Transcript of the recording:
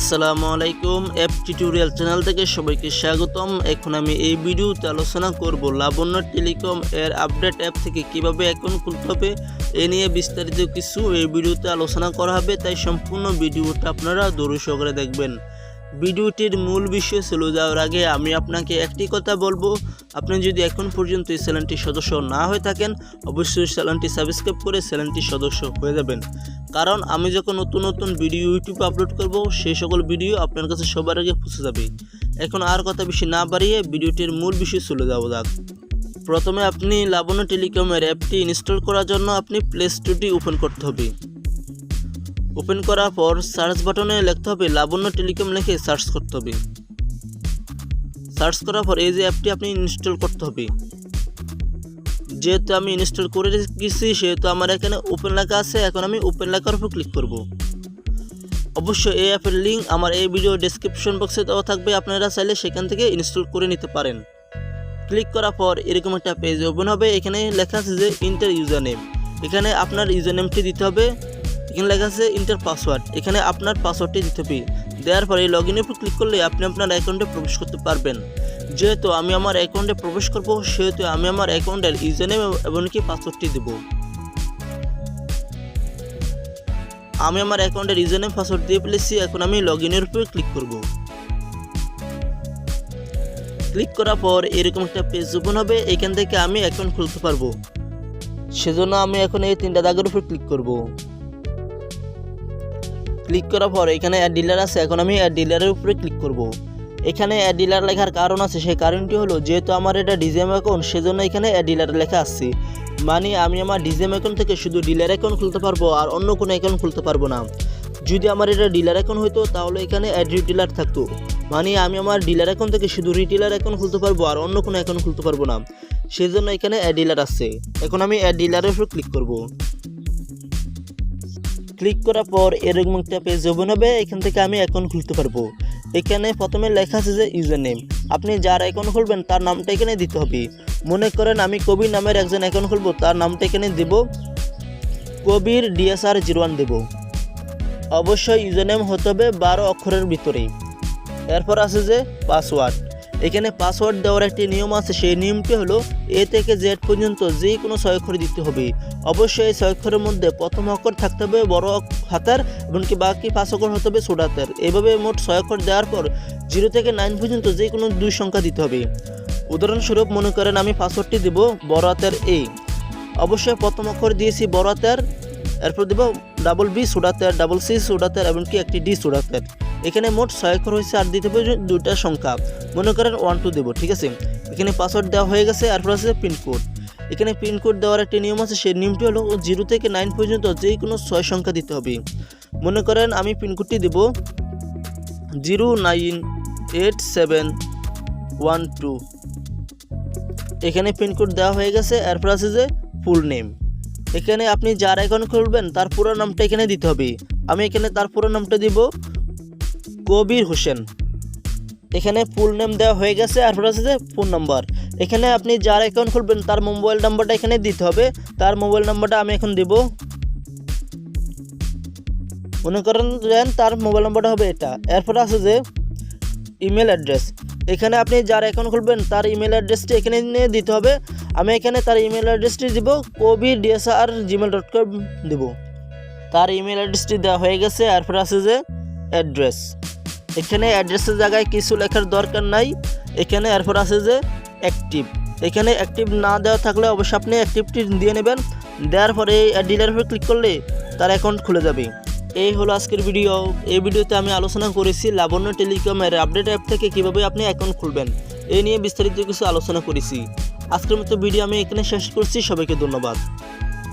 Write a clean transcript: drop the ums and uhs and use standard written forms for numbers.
আসসালামু আলাইকুম app tutorial channel থেকে সবাইকে স্বাগতম। এখন আমি এই ভিডিওতে আলোচনা করব লাবণ্য টেলিকম এর আপডেট অ্যাপ থেকে কিভাবে অ্যাকাউন্ট খুলতে হবে এ নিয়ে বিস্তারিত কিছু এই ভিডিওতে আলোচনা করা হবে, তাই সম্পূর্ণ ভিডিওটা আপনারা ধৈর্য সহকারে দেখবেন। ভিডিওটির মূল বিষয় চলে যাওয়ার আগে আমি আপনাকে একটি কথা বলবো, আপনি যদি এখন পর্যন্ত এই চ্যানেলটির সদস্য না হয়ে থাকেন অবশ্যই চ্যানেলটি সাবস্ক্রাইব করে চ্যানেলটির সদস্য হয়ে যাবেন, কারণ আমি যখন নতুন নতুন ভিডিও ইউটিউবে আপলোড করব সেই সকল ভিডিও আপনার কাছে সবার আগে পৌঁছে যাবে। এখন আর কথা বেশি না বাড়িয়ে ভিডিওটির মূল বিষয় চলে যাওয়া যাক। প্রথমে আপনি লাবণ্য টেলিকমের অ্যাপটি ইনস্টল করার জন্য আপনি প্লে স্টোরটি ওপেন করতে হবে। ওপেন করার পর সার্চ বাটনে লিখতে হবে লাবণ্য টেলিকম লিখে সার্চ করতে হবে। সার্চ করার পর এই যে অ্যাপটি আপনি ইনস্টল করতে হবে। যেহেতু আমি ইনস্টল করে রেখেছি সেহেতু আমার এখানে ওপেন লেখা আছে, এখন আমি ওপেন লেখার উপর ক্লিক করব। অবশ্যই এই অ্যাপের লিঙ্ক আমার এই ভিডিও ডেসক্রিপশন বক্সে দেওয়া থাকবে, আপনারা চাইলে সেখান থেকে ইনস্টল করে নিতে পারেন। ক্লিক করার পর এরকম একটা পেজ ওপেন হবে। এখানে লেখা আছে যে ইন্টার ইউজার নেম, এখানে আপনার ইউজার নেমটি দিতে হবে। এখানে লেখা আছে ইন্টার পাসওয়ার্ড, এখানে আপনার পাসওয়ার্ডটি দিতে হবে। দেওয়ার পরে লগ ইনের উপর ক্লিক করলে আপনি আপনার অ্যাকাউন্টে প্রবেশ করতে পারবেন। যেহেতু আমি আমার অ্যাকাউন্টে প্রবেশ করব সেহেতু আমি আমার অ্যাকাউন্টের ইউজার নেম এবং কি পাসওয়ার্ডটি দেব। আমি আমার অ্যাকাউন্টের ইউজার নেম পাসওয়ার্ড দিয়ে ফেলেছি, এখন আমি লগ ইনের উপর ক্লিক করব। ক্লিক করার পর এরকম একটা পেজ ওপেন হবে, এখান থেকে আমি অ্যাকাউন্ট খুলতে পারবো। সেজন্য আমি এখন এই তিনটা দাগের উপর ক্লিক করব। ক্লিক করার পর এখানে অ্যাড ডিলার আছে, এখন আমি অ্যাড ডিলারের উপরে ক্লিক করব। এখানে অ্যাড ডিলার লেখার কারণ আছে, সেই কারণটি হলো যেহেতু আমার এটা ডিজিএম অ্যাকাউন্ট সেজন্য এখানে অ্যাড ডিলার লেখা আছে। মানে আমি আমার ডিজিএম অ্যাকাউন্ট থেকে শুধু ডিলার অ্যাকাউন্ট খুলতে পারবো আর অন্য কোনো অ্যাকাউন্ট খুলতে পারবো না। যদি আমার এটা ডিলার অ্যাকাউন্ট হতো তাহলে এখানে অ্যাড রিটেলার থাকতো, মানে আমি আমার ডিলার অ্যাকাউন্ট থেকে শুধু রিটেলার অ্যাকাউন্ট খুলতে পারবো আর অন্য কোনো অ্যাকাউন্ট খুলতে পারবো না, সেজন্য এখানে অ্যাড ডিলার আছে। এখন আমি অ্যাড ডিলারের উপর ক্লিক করব। ক্লিক করার পর এরকম একটা পেজ ওপেন হবে, এখান থেকে আমি অ্যাকাউন্ট খুলতে পারবো। এখানে প্রথমে লেখা আছে যে ইউজার নেম, আপনি যার অ্যাকাউন্ট খুলবেন তার নামটা এখানে দিতে হবে। মনে করেন আমি কবির নামের একজন অ্যাকাউন্ট খুলবো, তার নামটা এখানে দেব, কবির DSR01 দেব। অবশ্যই ইউজার নেম হতে হবে 12 অক্ষরের ভিতরেই। এরপর আছে যে পাসওয়ার্ড, এখানে পাসওয়ার্ড দেওয়ার একটি নিয়ম আছে, সেই নিয়মটি হলো A থেকে Z পর্যন্ত যে কোনো 6 অক্ষর দিতে হবে। অবশ্যই এই 6 অক্ষরের মধ্যে প্রথম অক্ষর থাকতে হবে বড় হাতের এবং কি বাকি 5 অক্ষর হতে হবে ছোট হাতের। এভাবে মোট 6 অক্ষর দেওয়ার পর 0 থেকে 9 পর্যন্ত যে কোনো 2 সংখ্যা দিতে হবে। উদাহরণস্বরূপ মনে করেন আমি পাসওয়ার্ডটি দেব বড় হাতের A, অবশ্যই প্রথম অক্ষর দিয়েছি বড় হাতের, এরপর দেব ডাবল B ছোট হাতের, ডাবল C ছোট হাতের এবং কি একটি D ছোট হাতের। এখানে মোট 6 অক্ষর হয়েছে আর দিতে হবে 2টা সংখ্যা, মনে করেন 1 2 দেব, ঠিক আছে। এখানে পাসওয়ার্ড দেওয়া হয়ে গেছে। এরপর আছে পিনকোড, এখানে পিনকোড দেওয়ার একটি নিয়ম আছে, সেই নিয়মটি হলো 0 থেকে 9 পর্যন্ত যে কোনো 6 সংখ্যা দিতে হবে। মনে করেন আমি পিনকোডটি দেব 0987112। এখানে পিনকোড দেওয়া হয়ে গেছে। এরপর আছে যে ফুল নেম, এখানে আপনি যার অ্যাকাউন্ট খুলবেন তার পুরো নামটা এখানে দিতে হবে। আমি এখানে তার পুরো নামটা দিব কবির হোসেন। এখানে ফুল নেম দেওয়া হয়ে গেছে। এরপর আছে যে ফোন নাম্বার, এখানে আপনি যার অ্যাকাউন্ট খুলবেন তার মোবাইল নাম্বারটা এখানে দিতে হবে। তার মোবাইল নাম্বারটা আমি এখন দেব, মনে করেন তার মোবাইল নাম্বারটা হবে এটা। এরপর আছে যে ইমেল অ্যাড্রেস, এখানে আপনি যার অ্যাকাউন্ট খুলবেন তার ইমেল অ্যাড্রেসটি এখানে নিয়ে দিতে হবে। আমি এখানে তার ইমেল অ্যাড্রেসটি দিব kobir@gmail.com দেব। তার ইমেল অ্যাড্রেসটি দেওয়া হয়ে গেছে। এরপর আছে যে অ্যাড্রেস, এখানে অ্যাড্রেসের জায়গায় কিছু লেখার দরকার নাই এখানে। এরপর আছে যে অ্যাক্টিভ, এখানে অ্যাক্টিভ না দেওয়া থাকলে অবশ্যই আপনি অ্যাক্টিভটি দিয়ে নেবেন। দেওয়ার পরে এই ডিলারের উপর ক্লিক করলে তার অ্যাকাউন্ট খুলে যাবে। এই হলো আজকের ভিডিও। এই ভিডিওতে আমি আলোচনা করেছি লাবণ্য টেলিকমের আপডেট অ্যাপ থেকে কীভাবে আপনি অ্যাকাউন্ট খুলবেন, এই নিয়ে বিস্তারিত কিছু আলোচনা করেছি। আজকের মতো ভিডিও আমি এখানে শেষ করছি, সবাইকে ধন্যবাদ।